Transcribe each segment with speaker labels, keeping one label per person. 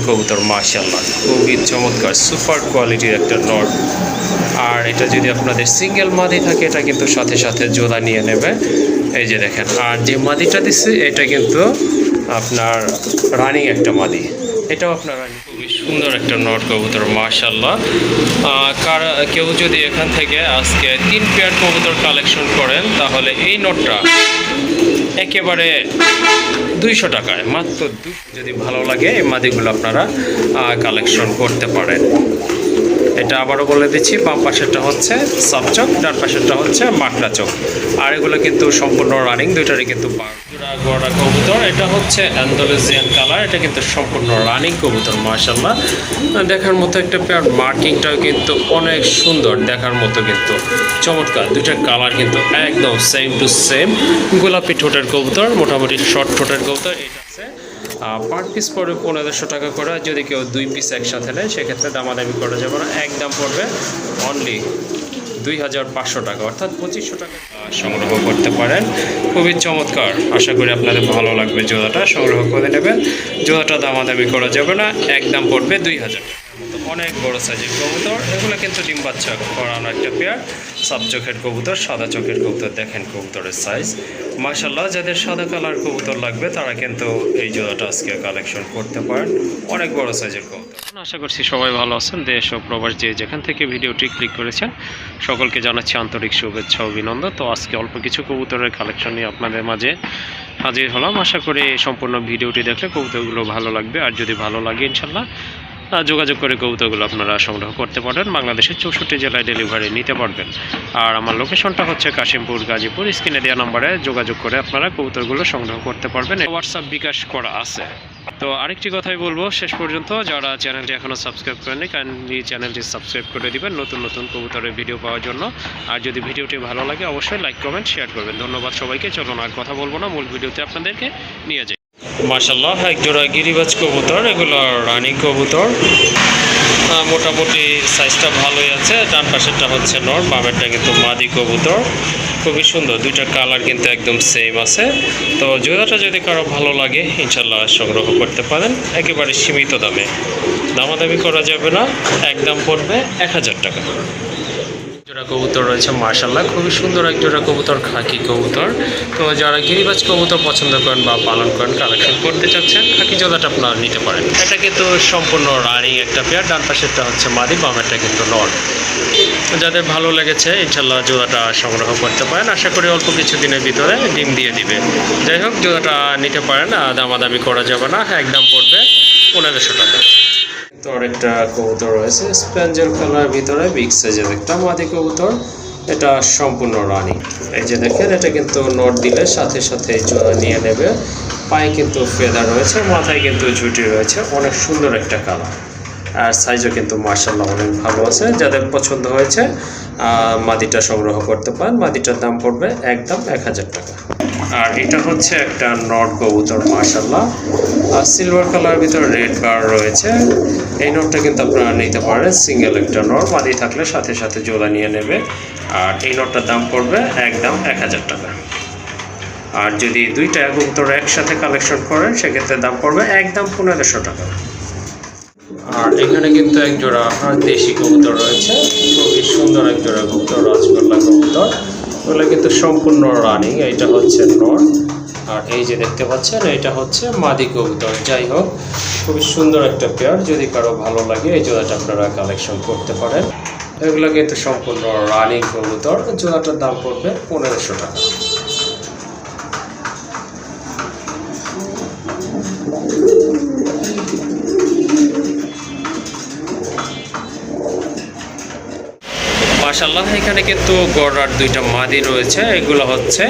Speaker 1: কবুতর মাশাআল্লাহ, খুবই চমৎকার সুপার কোয়ালিটির একটা নর। আর এটা যদি আপনাদের সিঙ্গেল মাদি থাকে এটা কিন্তু সাথে সাথে জোড়া নিয়ে নেবে। এই যে দেখেন, আর যে মাদিটা দিচ্ছে এটা কিন্তু আপনার রানিং একটা মাদি, এটাও আপনার খুবই সুন্দর একটা নর কবুতর মাশাআল্লাহ। কেউ যদি এখান থেকে আজকে 3 পেয়ার কবুতর কালেকশন করেন তাহলে এই নটটা একেবারে 200 টাকায়, মাত্র 200। যদি ভালো লাগে এই মাদিগুলো আপনারা কালেকশন করতে পারেন। এটা আবারও বলে দিচ্ছি, বাম পাশেরটা হচ্ছে সাবচক, ডান পাশেরটা হচ্ছে মাকড়া চোখ। আর এগুলো কিন্তু সম্পূর্ণ রানিং, দুইটারই কিন্তু গড়া কবুতর। এটা হচ্ছে অ্যান্ডালুসিয়ান কালার, এটা কিন্তু সম্পূর্ণ রানিং কবুতর মাশাআল্লাহ। দেখার মতো একটা পেয়ার, মার্কিংটাও কিন্তু অনেক সুন্দর, দেখার মতো কিন্তু চমৎকার। দুইটার কালার কিন্তু একদম সেম টু সেম। গোলাপি ঠোঁটের কবুতর, মোটামুটি শর্ট ঠোঁটের কবুতর। এটা আছে পার পিস পড়বে 1500 টাকা করে। যদি কেউ 2 পিস একসাথে নেয় সেক্ষেত্রে দামাদামি করা যাবে না, একদম পড়বে অনলি 2500 টাকা, অর্থাৎ 2500 টাকা সংগ্রহ করতে পারেন। খুবই চমৎকার, আশা করি আপনাদের ভালো লাগবে। জোড়াটা সংগ্রহ করে নেবেন, জোড়াটা দামাদামি করা যাবে না, একদম পড়বে 2000 টাকা। অনেক বড় সাইজের কবুতর, এগুলো কিন্তু ডিম বাচ্চা করানো একটা পেয়ার। সাব চোখের কবুতর, সাদা চোখের কবুতর, দেখেন কবুতরের সাইজ মাশাআল্লাহ। যাদের সাদা কালার কবুতর লাগবে তারা কিন্তু এই জোড়াটা আজকে কালেকশন করতে পারেন, অনেক বড় সাইজের কবুতর। আশা করছি সবাই ভালো আছেন। দেশ ও প্রবাস যে যেখান থেকে ভিডিওটি ক্লিক করেছেন সকলকে জানাচ্ছি আন্তরিক শুভেচ্ছা ও অভিনন্দন। তো আজকে অল্প কিছু কবুতরের কালেকশন নিয়ে আপনাদের মাঝে হাজির হলাম। আশা করি সম্পূর্ণ ভিডিওটি দেখলে কবুতরগুলো ভালো লাগবে। আর যদি ভালো লাগে ইনশাল্লাহ যোগাযোগ করে কবুতরগুলো আপনারা সংগ্রহ করতে পারেন। বাংলাদেশের 64 জেলায় ডেলিভারি নিতে পারবেন। আর আমার লোকেশনটা হচ্ছে কাশিমপুর, গাজীপুর। স্ক্রিনে দেওয়া নম্বরে যোগাযোগ করে আপনারা কবুতরগুলো সংগ্রহ করতে পারবেন। হোয়াটসঅ্যাপ বিকাশ করা আছে। তো আরেকটি কথাই বলবো, শেষ পর্যন্ত যারা চ্যানেলটি এখনও সাবস্ক্রাইব করেনি কাইন্ডলি চ্যানেলটি সাবস্ক্রাইব করে দিবেন নতুন নতুন কবুতরের ভিডিও পাওয়ার জন্য। আর যদি ভিডিওটি ভালো লাগে অবশ্যই লাইক কমেন্ট শেয়ার করবেন। ধন্যবাদ সবাইকে। চলুন আর কথা বলবো না, মূল ভিডিওতে আপনাদেরকে নিয়ে যাই। মাশাআল্লাহ, এক জোড়া গিরিবাজ কবুতর, এগুলো রানিং কবুতর। মোটামুটি সাইজটা ভালোই আছে। ডান পাশেরটা হচ্ছে নর, বামেরটা কিন্তু মাদি কবুতর। খুবই সুন্দর, দুইটা কালার কিন্তু একদম সেম আছে। তো জোড়াটা যদি কারো ভালো লাগে ইনশাল্লাহ সংগ্রহ করতে পারেন, একেবারে সীমিত দামে, দামাদামি করা যাবে না, একদম পড়বে 1000 টাকা। জোড়া কবুতর রয়েছে মাশাআল্লাহ, খুবই সুন্দর এক জোড়া কবুতর, খাকি কবুতর। তো যারা গিরিবাজ কবুতর পছন্দ করেন বা পালন করেন, কালেকশন করতে চাচ্ছেন, খাকি জোড়াটা আপনারা নিতে পারেন। এটা কিন্তু সম্পূর্ণ রানিং একটা পেয়ার। ডান পাশেরটা হচ্ছে মাদি, বামেরটা কিন্তু নর। যাদের ভালো লেগেছে ইনশাল্লাহ জোড়াটা সংগ্রহ করতে পারেন। আশা করি অল্প কিছু দিনের ভিতরে ডিম দিয়ে দিবে। যাই হোক, জোড়াটা নিতে পারেন, দামাদামি করা যাবে না, একদম পড়বে 1500 টাকা। তো আরেকটা কবুতর রয়েছে স্পেঞ্জেল কালার ভিতরে, বিগ সাইজের একটা মাদি কবুতর। এটা সম্পূর্ণ রানিং। এই যে দেখেন, এটা কিন্তু নট দিলে সাথে সাথে জোড়া নিয়ে নেবে। পায়ে কিন্তু ফেদার রয়েছে, মাথায় কিন্তু ঝুঁটি রয়েছে, অনেক সুন্দর একটা কালার। আর সাইজও কিন্তু মাশাআল্লাহ অনেক ভালো আছে। যাদের পছন্দ হয়েছে মাদিটা সংগ্রহ করতে পারেন। মাদিটার দাম পড়বে একদম 1000 টাকা। আর এটা হচ্ছে একটা নট কবুতর মাশাআল্লাহ, আর সিলভার কালার ভিতরে রেড বার রয়েছে। এই নটটা কিন্তু আপনারা নিতে পারেন, সিঙ্গেল একটা নট, মাদি থাকলে সাথে সাথে জোড়া নিয়ে নেবে। আর এই নটটার দাম পড়বে একদম 1000 টাকা। আর যদি দুইটা কবুতর একসাথে কালেকশন করেন সেক্ষেত্রে দাম পড়বে একদম 1500 টাকা। আর এখানে কিন্তু এক জোড়া দেশি কবুতর রয়েছে, খুবই সুন্দর এক জোড়া কবুতর, রাজগোল্লা কবুতর। ওগুলো কিন্তু সম্পূর্ণ রানিং। এইটা হচ্ছে নর, আর এই যে দেখতে পাচ্ছেন এটা হচ্ছে মাদি কবুতর। যাই হোক, খুবই সুন্দর একটা পেয়ার। যদি কারো ভালো লাগে এই জোড়াটা আপনারা কালেকশন করতে পারেন। এগুলো কিন্তু সম্পূর্ণ রানিং কবুতর। জোড়াটার দাম পড়বে 1500 টাকা। মাশাআল্লাহ, এখানে কিন্তু গড়ার দুইটা মাদি রয়েছে। এগুলো হচ্ছে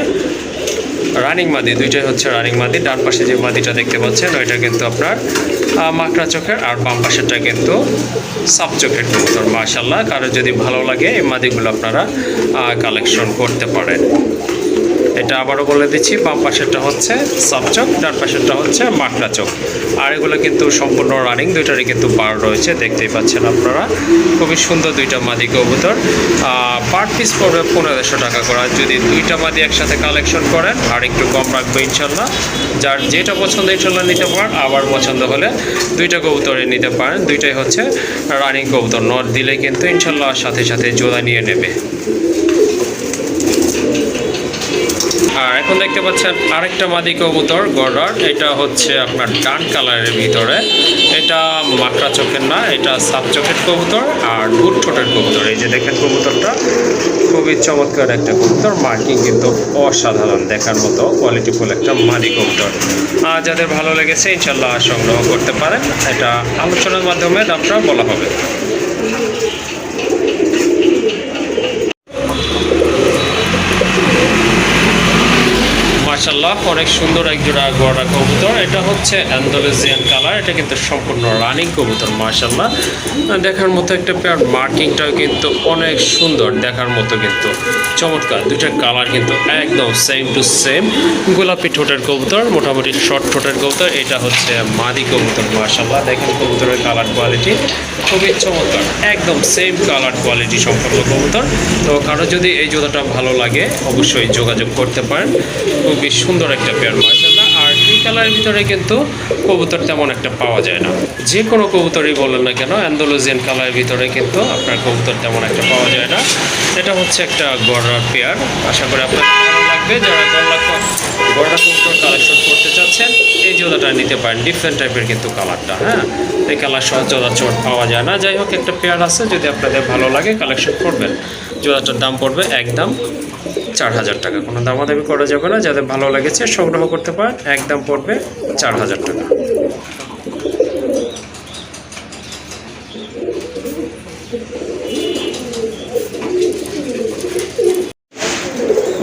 Speaker 1: রানিং মাদি, দুইটাই হচ্ছে রানিং মাদি। ডান পাশে যে মাদিটা দেখতে পাচ্ছেন ওইটা কিন্তু আপনার মাকড়া চোখের, আর বাম পাশেরটা কিন্তু সাপ চোখের কবুতর মাশাআল্লাহ। কারো যদি ভালো লাগে এই মাদিগুলো আপনারা কালেকশন করতে পারেন। এটা আবারও বলে দিচ্ছি, বাম পাশেরটা হচ্ছে সাবচক, ডান পাশেরটা হচ্ছে মাকড়া চোখ। আর এগুলো কিন্তু সম্পূর্ণ রানিং, দুইটারই কিন্তু বার রয়েছে, দেখতেই পাচ্ছেন আপনারা। খুবই সুন্দর দুইটা মাদি কবুতর। পার পিস পড়বে 1500 টাকা করে। যদি দুইটা মাদি একসাথে কালেকশন করেন আর একটু কম রাখবে ইনশাল্লাহ। যার যেটা পছন্দ ইনশাল্লাহ নিতে পারেন, আবার পছন্দ হলে দুইটা কবুতরে নিতে পারেন। দুইটাই হচ্ছে রানিং কবুতর, নট দিলে কিন্তু ইনশাল্লাহ সাথে সাথে জোড়া নিয়ে নেবে। আর এখন দেখতে পাচ্ছেন আরেকটা মাদি কবুতর গড়ার, এটা হচ্ছে আপনার ডান কালারের ভিতরে। এটা মাকড়া চোখের না, এটা সাব চোখের কবুতর আর বুট ঠোঁটের কবুতর। এই যে দেখেন কবুতরটা খুবই চমৎকার একটা কবুতর, মার্কিং কিন্তু অসাধারণ, দেখার মতো কোয়ালিটিফুল একটা মাদি কবুতর। যাদের ভালো লেগেছে ইনশাল্লাহ সংগ্রহ করতে পারেন, এটা আলোচনার মাধ্যমে দামটা বলা হবে। মাশাআল্লাহ, অনেক সুন্দর এক জোড়া গড়া কবুতর। এটা হচ্ছে অ্যান্ডালুসিয়ান কালার, এটা কিন্তু সম্পূর্ণ রানিং কবুতর। মাশাআল্লাহ, দেখার মতো একটা পেয়ার, মার্কিংটাও কিন্তু অনেক সুন্দর, দেখার মতো কিন্তু চমৎকার। দুইটার কালার কিন্তু একদম সেম টু সেম। গোলাপি ঠোঁটের কবুতর, মোটামুটি শর্ট ঠোঁটের কবুতর। এটা হচ্ছে মাদি কবুতর। মাশাআল্লাহ, দেখেন কবুতরের কালার কোয়ালিটি খুবই চমৎকার, একদম সেম কালার কোয়ালিটি সম্পন্ন কবুতর। তো কারো যদি এই জোড়াটা ভালো লাগে অবশ্যই যোগাযোগ করতে পারেন। খুবই সুন্দর একটা পেয়ার মাশাআল্লাহ। আর এই কালারের ভিতরে কিন্তু কবুতর তেমন একটা পাওয়া যায় না, যে কোনো কবুতরই বলেন না কেন, অ্যান্ডালুসিয়ান কালারের ভিতরে কিন্তু আপনার কবুতর তেমন একটা পাওয়া যায় না। এটা হচ্ছে একটা গড়ার পেয়ার, আশা করি আপনাদের ভালো লাগবে। যারা গড়া কবুতর কালেকশন করতে চাচ্ছেন এই জোড়াটা নিতে পারেন। ডিফারেন্ট টাইপের কিন্তু কালারটা, হ্যাঁ, এই কালার সচরাচর পাওয়া যায় না। যাই হোক, একটা পেয়ার আছে, যদি আপনাদের ভালো লাগে কালেকশন করবেন। জোড়াটার দাম পড়বে একদম 4000 টাকা, কোনো দামাদামি করা যাবে না। যাদের ভালো লেগেছে সংগ্রহ করতে পারেন, একদম পড়বে 4000 টাকা।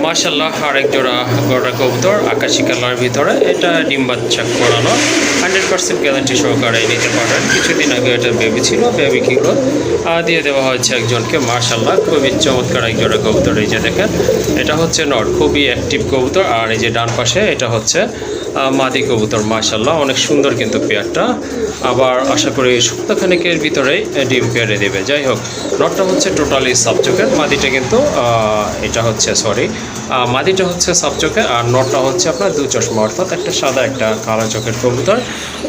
Speaker 1: মাশাআল্লাহ, আরেক জোড়া গড়া কবুতর আকাশি কালার ভিতরে। এটা ডিম বাচ্চা করানো, 100% গ্যারান্টি সহকারে নিতে পারেন। কিছুদিন আগে এটা বেবি ছিল, বেবি কিগুলো দিয়ে দেওয়া হয়েছে একজনকে। মাশাআল্লাহ, খুবই চমৎকার এক জোড়া কবুতর। এই যে দেখেন, এটা হচ্ছে নর, খুবই অ্যাক্টিভ কবুতর। আর এই যে ডান পাশে এটা হচ্ছে মাদি কবুতর। মাশাআল্লাহ, অনেক সুন্দর কিন্তু পেয়ারটা। আবার আশা করি সপ্তাহখানেকের ভিতরেই ডিম পেয়ারে দেবে। যাই হোক, নটটা হচ্ছে টোটালি সাবচোকের, মাদিটা কিন্তু এটা হচ্ছে মাদিটা হচ্ছে সাবচোকের, আর নটটা হচ্ছে আপনার দু চশমা, অর্থাৎ একটা সাদা একটা কালো চোখের কবুতর।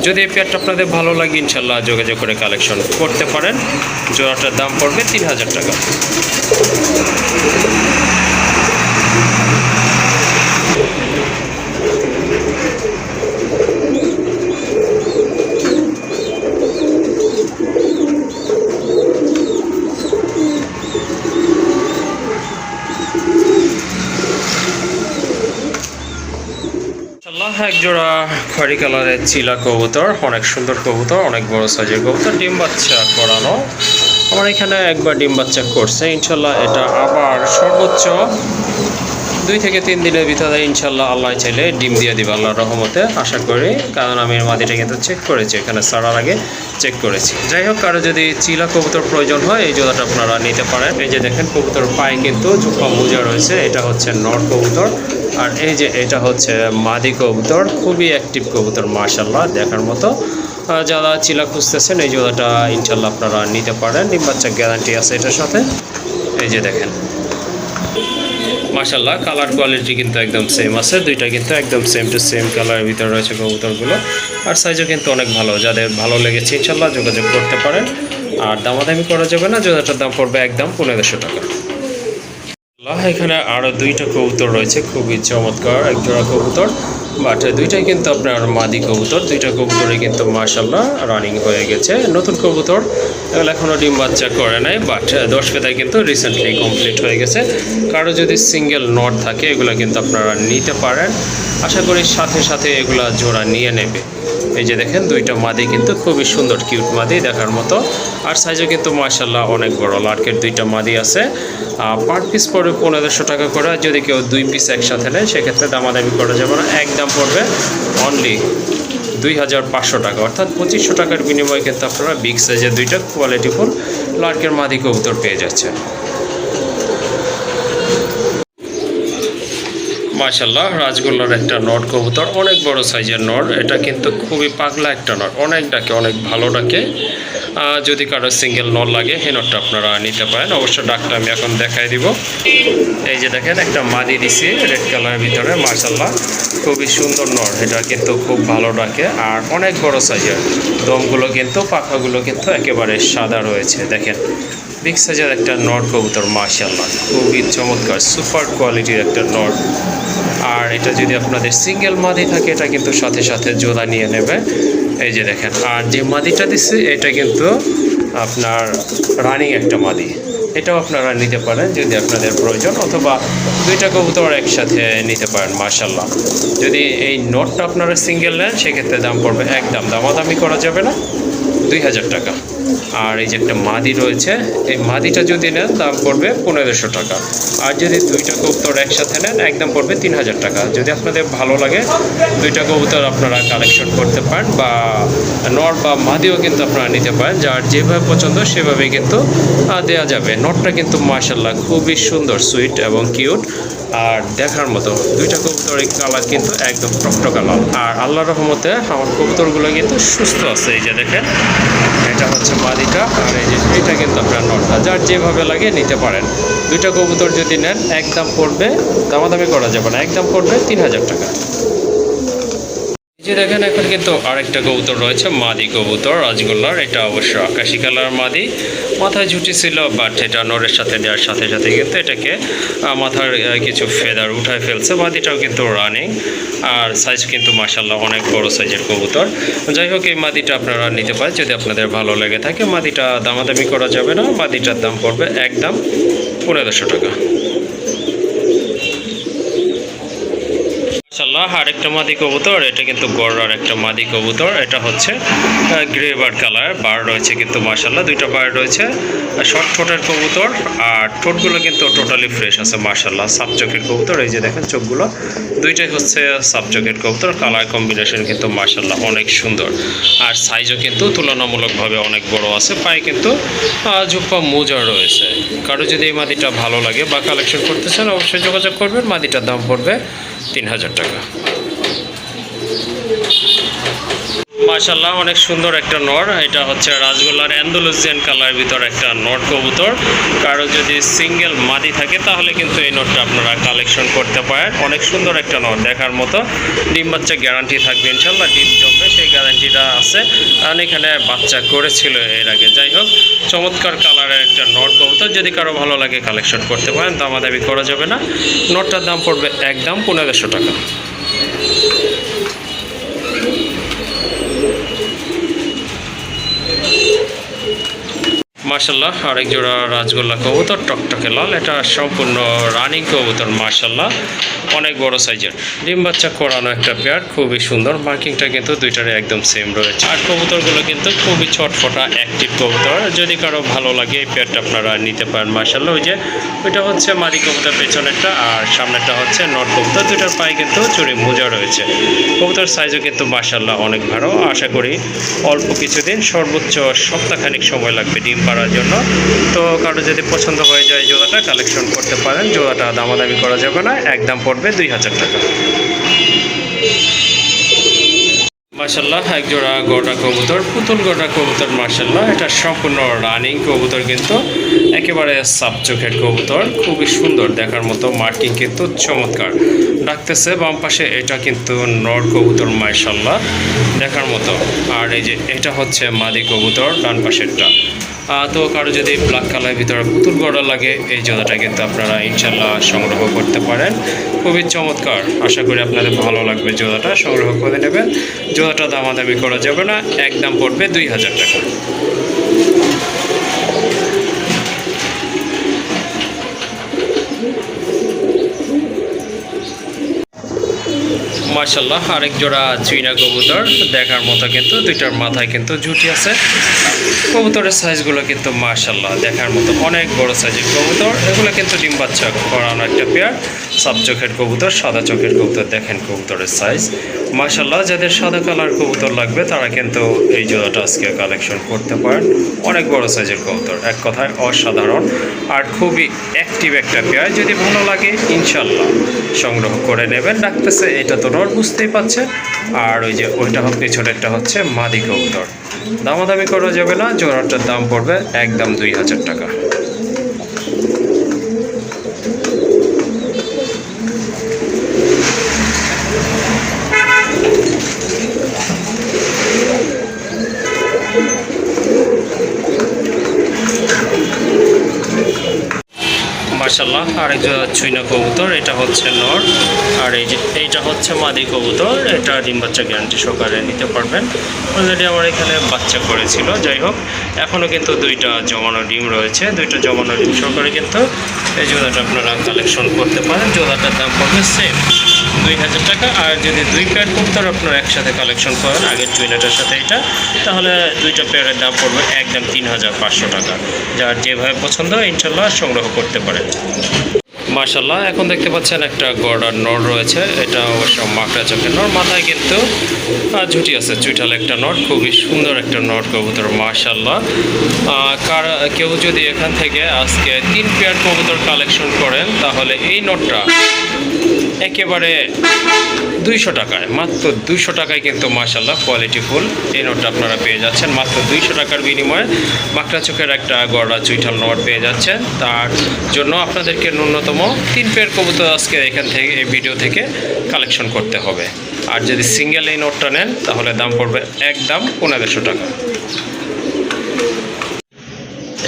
Speaker 1: যদি এই পেয়ারটা আপনাদের ভালো লাগে ইনশাল্লাহ যোগাযোগ করে কালেকশন করতে পারেন। জোড়াটার দাম পড়বে 3000 টাকা। এক জোড়া খয়রি কালারের চিলা কবুতর, অনেক সুন্দর কবুতর, অনেক বড় সাইজের কবুতর, ডিম বাচ্চা করানো। আমার এখানে একবার ডিম বাচ্চা করছে, ইনশাল্লাহ এটা আবার সর্বোচ্চ 2 থেকে 3 দিনের ভিতরে ইনশাল্লাহ আল্লাহ চাইলে ডিম দিয়ে দিবে আল্লাহর রহমতে, আশা করি। কারণ আমি মাদিটা কিন্তু চেক করেছি, এখানে ছাড়ার আগে চেক করেছি। যাই হোক, কারো যদি চিলা কবুতর প্রয়োজন হয় এই জোড়াটা আপনারা নিতে পারেন। এই যে দেখেন কবুতর পায়ে কিন্তু ঝুঁকা মোজা রয়েছে, এটা হচ্ছে নর কবুতর। আর এই যে এটা হচ্ছে মাদি কবুতর, খুবই অ্যাক্টিভ কবুতর মাশাআল্লাহ, দেখার মতো। যারা চিলা খুঁজতেছেন এই জোড়াটা ইনশাল্লাহ আপনারা নিতে পারেন, ডিম বাচ্চা গ্যারান্টি আছে এটার সাথে। এই যে দেখেন মাশাআল্লাহ, কালার কোয়ালিটি কিন্তু একদম সেম আছে, দুইটা কিন্তু একদম সেম টু সেম কালারের ভিতরে রয়েছে কবুতরগুলো। আর সাইজও কিন্তু অনেক ভালো, যাদের ভালো লেগেছে ইনশাল্লাহ যোগাযোগ করতে পারেন। আর দামাদামি করা যাবে না, জোড়াটার দাম পড়বে একদম 1500 টাকা। এখানে আরও 2টা কবুতর রয়েছে, খুবই চমৎকার এক জোড়া কবুতর, বাট দুইটাই কিন্তু আপনার মাদি কবুতর। 2টা কবুতরই কিন্তু মাশাআল্লাহ রানিং হয়ে গেছে, নতুন কবুতর, এগুলো এখনও ডিম বাচ্চা করে নাই, বাট 10 পেতায় কিন্তু রিসেন্টলি কমপ্লিট হয়ে গেছে। কারো যদি সিঙ্গেল নট থাকে এগুলো কিন্তু আপনারা নিতে পারেন, আশা করি সাথে সাথে এগুলা জোড়া নিয়ে নেবে। এই যে দেখেন 2টা মাদি কিন্তু খুবই সুন্দর, কিউট মাদি দেখার মতো। আর সাইজও কিন্তু মাশাআল্লাহ অনেক বড়, লার্কের 2টা মাদি আছে। পার পিস পড়বে 1500 টাকা করে। যদি কেউ 2 পিস একসাথে নেয় সেক্ষেত্রে দামাদামি করা যাবে না, একদম পড়বে অনলি 2500 টাকা, অর্থাৎ 2500 টাকার বিনিময়ে কিন্তু আপনারা বিগ সাইজের 2টা কোয়ালিটিফুল লার্কের মাদি কবুতর পেয়ে যাচ্ছে। মাশাল্লাহ, রাজগোল্লার একটা নর কবুতর, অনেক বড় সাইজের নর। এটা কিন্তু খুবই পাগলা একটা নর, অনেক ডাকে, অনেক ভালো ডাকে। যদি কারো সিঙ্গেল নর লাগে এই নরটা আপনারা নিতে পারেন। অবশ্য ডাকটা আমি এখন দেখাই দিব। এই যে দেখেন একটা মাদি দিছি রেড কালারের ভিতরে, মাশাল্লাহ খুবই সুন্দর নর। এটা কিন্তু খুব ভালো ডাকে আর অনেক বড় সাইজের। দমগুলো কিন্তু, পাখাগুলো কিন্তু একেবারে সাদা রয়েছে। দেখেন বিগ সাইজের একটা নর কবুতর, মাশাল্লাহ খুবই চমৎকার, সুপার কোয়ালিটির একটা নর। আর এটা যদি আপনাদের সিঙ্গেল মাদি থাকে এটা কিন্তু সাথে সাথে জোড়া নিয়ে নেবে। এই যে দেখেন, আর যে মাদিটা দিচ্ছে এটা কিন্তু আপনার রানিং একটা মাদি, এটাও আপনারা নিতে পারেন যদি আপনাদের প্রয়োজন, অথবা দুইটা কবুতর একসাথে নিতে পারেন। মাশাল্লাহ, যদি এই নটটা আপনারা সিঙ্গেল নেন সেক্ষেত্রে দাম পড়বে একদম, দামাদামি করা যাবে না, 2000 টাকা। আর এই যে একটা মাদি রয়েছে, এই মাদিটা যদি নেন দাম পড়বে 1500 টাকা। আর যদি দুইটা কবুতর একসাথে নেন একদম পড়বে 3000 টাকা। যদি আপনাদের ভালো লাগে দুইটা কবুতর আপনারা কালেকশন করতে পারেন, বা নর বা মাদিও কিন্তু আপনারা নিতে পারেন, যার যেভাবে পছন্দ সেভাবেই কিন্তু দেওয়া যাবে। নটটা কিন্তু মাশাল্লাহ খুবই সুন্দর, সুইট এবং কিউট আর দেখার মতো। দুইটা কবুতরের কালার কিন্তু একদম টকটকা লাল। আর আল্লাহর রহমতে আমার কবুতরগুলো কিন্তু সুস্থ আছে। এই যে দেখেন, এটা হচ্ছে মাদিটা, আর এই যে এটা কিন্তু আপনার নটটা, যার যেভাবে লাগে নিতে পারেন। দুইটা কবুতর যদি নেন একদম পড়বে, দামাদামি করা যাবে না, একদম পড়বে 3000 টাকা। এই যে দেখেন, এখন কিন্তু আরেকটা কবুতর রয়েছে, মাদি কবুতর রাজগোল্লার। এটা অবশ্য আকাশি কালার মাদি, মাথায় ঝুঁটি ছিল, বাট এটা নরের সাথে দেওয়ার সাথে সাথে কিন্তু এটাকে মাথার কিছু ফেদার উঠায় ফেলছে। মাদিটাও কিন্তু রানিং, আর সাইজ কিন্তু মাশাল্লাহ অনেক বড় সাইজের কবুতর। যাই হোক, এই মাদিটা আপনারা নিতে পারেন যদি আপনাদের ভালো লেগে থাকে। মাদিটা দামাদামি করা যাবে না, মাদিটার দাম পড়বে একদম 1500 টাকা। মাশাল্লাহ, আরেকটা মাদি কবুতর, এটা কিন্তু গড়ার একটা মাদি কবুতর। এটা হচ্ছে গ্রে বার্ড কালার, বার রয়েছে কিন্তু মাশাল্লাহ, দুইটা বার রয়েছে। শর্ট ঠোঁটের কবুতর, আর ঠোঁটগুলো কিন্তু টোটালি ফ্রেশ আছে মাশাল্লাহ। সাপ চোখের কবুতর, এই যে দেখেন চোখগুলো দুইটাই হচ্ছে সাপ চোখের কবুতর। কালার কম্বিনেশন কিন্তু মাশাল্লাহ অনেক সুন্দর, আর সাইজও কিন্তু তুলনামূলকভাবে অনেক বড় আছে। পায়ে কিন্তু জুপ্পা মোজা রয়েছে। কারো যদি এই মাদিটা ভালো লাগে বা কালেকশন করতে চান অবশ্যই যোগাযোগ করবেন। মাদিটার দাম পড়বে 3000 টাকা। মাশাল্লাহ অনেক সুন্দর একটা নর। এটা হচ্ছে রাজগোল্লার অ্যান্ডালুসিয়ান কালারের ভিতর একটা নর কবুতর। কারো যদি সিঙ্গেল মাদি থাকে তাহলে কিন্তু এই নরটা আপনারা কালেকশন করতে পারেন। অনেক সুন্দর একটা নর, দেখার মতো। ডিম বাচ্চা গ্যারান্টি থাকবে ইনশাল্লাহ, ডিম জমবে সেই গ্যারান্টিটা আছে, কারণ এখানে বাচ্চা করেছিল এর আগে। যাই হোক, চমৎকার কালারের একটা নর কবুতর, যদি কারো ভালো লাগে কালেকশন করতে পারেন, দামাদামি করা যাবে না। নরটার দাম পড়বে একদম 1500 টাকা। মাশাল্লাহ, আরেক জোড়া রাজগোল্লা কবুতর, টকটকে লাল। এটা সম্পূর্ণ রানিং কবুতর মাশাল্লাহ, অনেক বড় সাইজের, ডিম বাচ্চা করানো একটা পেয়ার, খুবই সুন্দর। মার্কিংটা কিন্তু দুইটারে একদম সেম রয়েছে। আর কবুতরগুলো কিন্তু খুবই ছটফটা অ্যাক্টিভ কবুতর, যদি কারো ভালো লাগে এই পেয়ারটা আপনারা নিতে পারেন মাশাল্লাহ। ওই যে ওইটা হচ্ছে মাদি কবুতর পেছনেরটা, আর সামনেরটা হচ্ছে নট কবুতর। দুইটার পায়ে কিন্তু চুরি মোজা রয়েছে। কবুতর সাইজও কিন্তু মাশাল্লাহ অনেক ভালো। আশা করি অল্প কিছুদিন, সর্বোচ্চ সপ্তাহখানিক সময় লাগবে ডিম পাড়ার জন্য। তো কারো যদি পছন্দ হয়ে যায় জোড়াটা কালেকশন করতে পারেন। জোড়াটা দামাদামি করা যাবে না, একদম পড়বে 2000 টাকা। মাশাল্লাহ, এক জোড়া গোটা কবুতর, পুতুল গোটা কবুতর মাশাল্লাহ। এটা সম্পূর্ণ রানিং কবুতর, কিন্তু একেবারে সাপ চোখের কবুতর, খুবই সুন্দর দেখার মতো। মার্কিং কিন্তু চমৎকার ডাকতেছে বাম পাশে, এটা কিন্তু নর কবুতর মাশাল্লাহ দেখার মতো। আর এই যে এটা হচ্ছে মাদি কবুতর ডান পাশেরটা। তো কারো যদি ব্ল্যাক কালারের ভিতরে পুতুল গড়া লাগে এই জোড়াটা কিন্তু আপনারা ইনশাল্লাহ সংগ্রহ করতে পারেন। খুবই চমৎকার, আশা করি আপনাদের ভালো লাগবে। জোড়াটা সংগ্রহ করে নেবেন। জোড়াটা দামাদামি করা যাবে না, একদম পড়বে 2000 টাকা। মাশাল্লাহ, আরেক জোড়া চীনা কবুতর, দেখার মতো কিন্তু দুইটার মাথায় কিন্তু ঝুঁটি আছে। কবুতরের সাইজগুলো কিন্তু মাশাল্লাহ দেখার মতো অনেক বড় সাইজের কবুতর। এগুলো কিন্তু ডিম বাচ্চা করানো একটা পেয়ার। সাব চোখের কবুতর, সাদা চোখের কবুতর। দেখেন কবুতরের সাইজ মাশাআল্লাহ। যাদের সাদা কালার কবুতর লাগবে তারা কিন্তু এই জোড়াটা আজকে কালেকশন করতে পারেন। অনেক বড় সাইজের কবুতর, এক কথায় অসাধারণ আর খুবই অ্যাক্টিভ একটা পেয়ার। যদি ভালো লাগে ইনশাল্লাহ সংগ্রহ করে নেবেন। ডাকতেছে এটা তো নর, বুঝতেই পাচ্ছেন। আর ওই যে ওইটা পেছনেরটা হচ্ছে মাদি কবুতর। দামাদামি করা যাবে না, জোড়াটার দাম পড়বে একদম 2000 টাকা। মাশাআল্লাহ, আরেক জোড়া চুইনা কবুতর, এটা হচ্ছে নর। আর এই যে এইটা হচ্ছে মাদি কবুতর। এটা ডিম বাচ্চা গ্যারান্টি সহকারে নিতে পারবেন। অলরেডি আমার এখানে বাচ্চা করেছিল। যাই হোক, এখনও কিন্তু দুইটা জমানো ডিম রয়েছে। দুইটা জমানো ডিম সহকারে কিন্তু এই জোড়াটা আপনারা কালেকশন করতে পারেন। জোড়াটার দাম পড়বে সেম 2000 টাকা। আর যদি দুই পেয়ার কবুতর আপনারা একসাথে কালেকশন করেন আগের চুইনাটার সাথে এটা, তাহলে দুইটা পেয়ারের দাম পড়বে একদম 3500 টাকা। যার যেভাবে পছন্দ ইনশাল্লাহ সংগ্রহ করতে পারেন। মাশাআল্লাহ, এখন দেখতে পাচ্ছেন একটা গড়ার নর রয়েছে। এটা অবশ্য মাকড়া চোখের নর, মাথায় কিন্তু ঝুটি আছে, চুইঠাল একটা নর। খুবই সুন্দর একটা নর কবুতর মাশাআল্লাহ। কেউ যদি এখান থেকে আজকে 3 পেয়ার কবুতর কালেকশন করেন তাহলে এই নটটা একেবারে 200 টাকায়, মাত্র 200 টাকায় কিন্তু মাশাআল্লাহ কোয়ালিটি ফুল এই নোটটা আপনারা পেয়ে যাচ্ছেন। মাত্র 200 টাকার বিনিময়ে মাকড়া চোখের একটা গড়া চুইঠাল নোট পেয়ে যাচ্ছেন। তার জন্য আপনাদেরকে ন্যূনতম 3 পেয়ার কবুতর আজকে এখান থেকে এই ভিডিও থেকে কালেকশন করতে হবে। আর যদি সিঙ্গেল এই নোটটা নেন তাহলে দাম পড়বে একদম 1500 টাকা।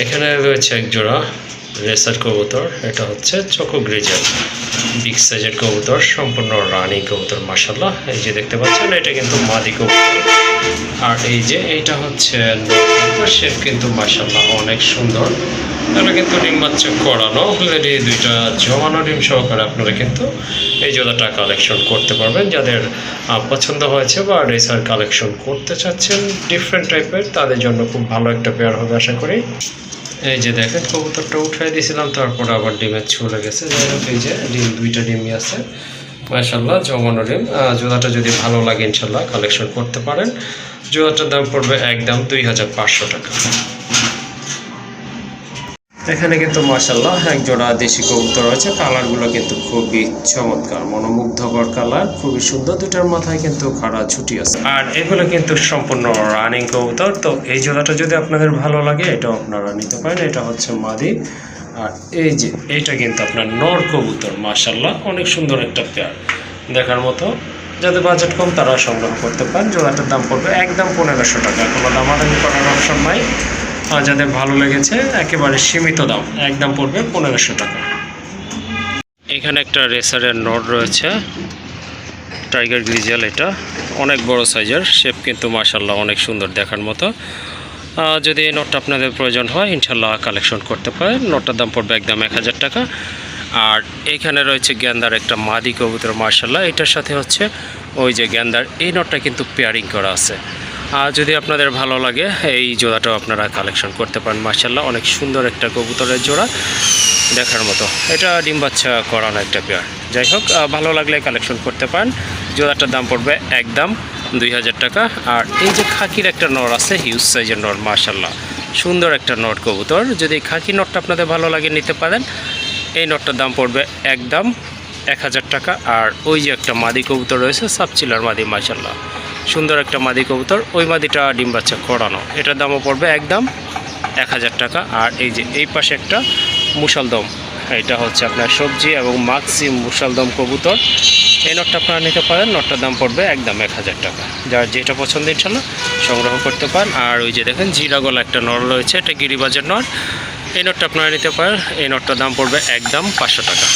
Speaker 1: এখানে রয়েছে এক জোড়া রেসার কবুতর। এটা হচ্ছে চকো গ্রিজেল, বিগ সাইজের কবুতর, সম্পূর্ণ রানী কবুতর মাশাআল্লাহ। এই যে দেখতে পাচ্ছেন এটা কিন্তু মাদি কবুতর। আর এই যে এইটা হচ্ছে শেপ, কিন্তু মাশাআল্লাহ অনেক সুন্দর। এটা কিন্তু ডিম বাচ্চা করানো, অলরেডি দুইটা জমানো ডিম সহকারে আপনারা কিন্তু এই জোড়াটা কালেকশন করতে পারবেন। যাদের পছন্দ হয়েছে বা রেসার কালেকশন করতে চাচ্ছেন ডিফারেন্ট টাইপের, তাদের জন্য খুব ভালো একটা পেয়ার হবে আশা করি। এই যে দেখেন কবুতরটা উঠাই দিয়েছিলাম, তারপর আবার ডিমের ছুলে গেছে। যাই হোক, এই যে ডিম, দুইটা ডিমই আছে মাশাআল্লাহ, জমানো ডিম। জোড়াটা যদি ভালো লাগে ইনশাল্লাহ কালেকশন করতে পারেন। জোড়াটার দাম পড়বে একদম 2500 টাকা। এখানে কিন্তু মাশাআল্লাহ এক জোড়া দেশি কবুতর রয়েছে। কালারগুলো কিন্তু খুবই চমৎকার, মনোমুগ্ধকর কালার, খুবই সুন্দর। দুটার মাথায় কিন্তু খাড়া ছুটি আছে। আর এগুলো কিন্তু সম্পূর্ণ রানিং কবুতর। তো এই জোড়াটা যদি আপনাদের ভালো লাগে এটাও আপনারা নিতে পারেন। এটা হচ্ছে মাদি। আর এই যে এইটা কিন্তু আপনার নর কবুতর মাশাআল্লাহ, অনেক সুন্দর একটা পেয়ার, দেখার মতো। যাদের বাজেট কম তারা সংগ্রহ করতে পারেন। জোড়াটার দাম পড়বে একদম 1500 টাকা। কোনো দামাদামি করার অপশন নাই। আর যাদের ভালো লেগেছে একেবারে সীমিত দাম, একদম পড়বে 1500 টাকা। এখানে একটা রেসারের নট রয়েছে, টাইগার গ্রিজেল। এটা অনেক বড় সাইজের, শেপ কিন্তু মাশাআল্লাহ অনেক সুন্দর, দেখার মতো। যদি এই নোটটা আপনাদের প্রয়োজন হয় ইনশাল্লাহ কালেকশন করতে পারেন। নোটটার দাম পড়বে একদম 1000 টাকা। আর এইখানে রয়েছে গেন্দার একটা মাদি কবুতর মাশাআল্লাহ। এটার সাথে হচ্ছে ওই যে গেন্দার এই নোটটা কিন্তু পেয়ারিং করা আছে। আর যদি আপনাদের ভালো লাগে এই জোড়াটাও আপনারা কালেকশন করতে পারেন মাশাআল্লাহ, অনেক সুন্দর একটা কবুতরের জোড়া, দেখার মতো। এটা ডিম বাচ্চা করানো একটা পেয়ার। যাই হোক, ভালো লাগলে কালেকশন করতে পারেন। জোড়াটার দাম পড়বে একদম 2000 টাকা। আর এই যে খাকির একটা নর আছে, হিউজ সাইজের নর মাশাআল্লাহ, সুন্দর একটা নট কবুতর। যদি খাকি নটটা আপনাদের ভালো লাগে নিতে পারেন। এই নটটার দাম পড়বে একদম 1000 টাকা। আর ওই যে একটা মাদি কবুতর রয়েছে, সাবচিলার মাদি মাশাআল্লাহ, সুন্দর একটা মাদি কবুতর। ওই মাদিটা ডিম বাচ্চা করানো, এটার দামও পড়বে একদম 1000 টাকা। আর এই যে এই পাশে একটা মুসালদম, এটা হচ্ছে আপনার সবজি এবং মাক্সি মুসালদম কবুতর। এই নটটা আপনারা নিতে পারেন। নটটার দাম পড়বে একদম 1000 টাকা। যার যেটা পছন্দ ইনশাল্লাহ সংগ্রহ করতে পারেন। আর ওই যে দেখেন জিরাগলা একটা নর রয়েছে, এটা গিরিবাজের নর। এই নটটা আপনারা নিতে পারেন। এই নটটার দাম পড়বে একদম 500 টাকা।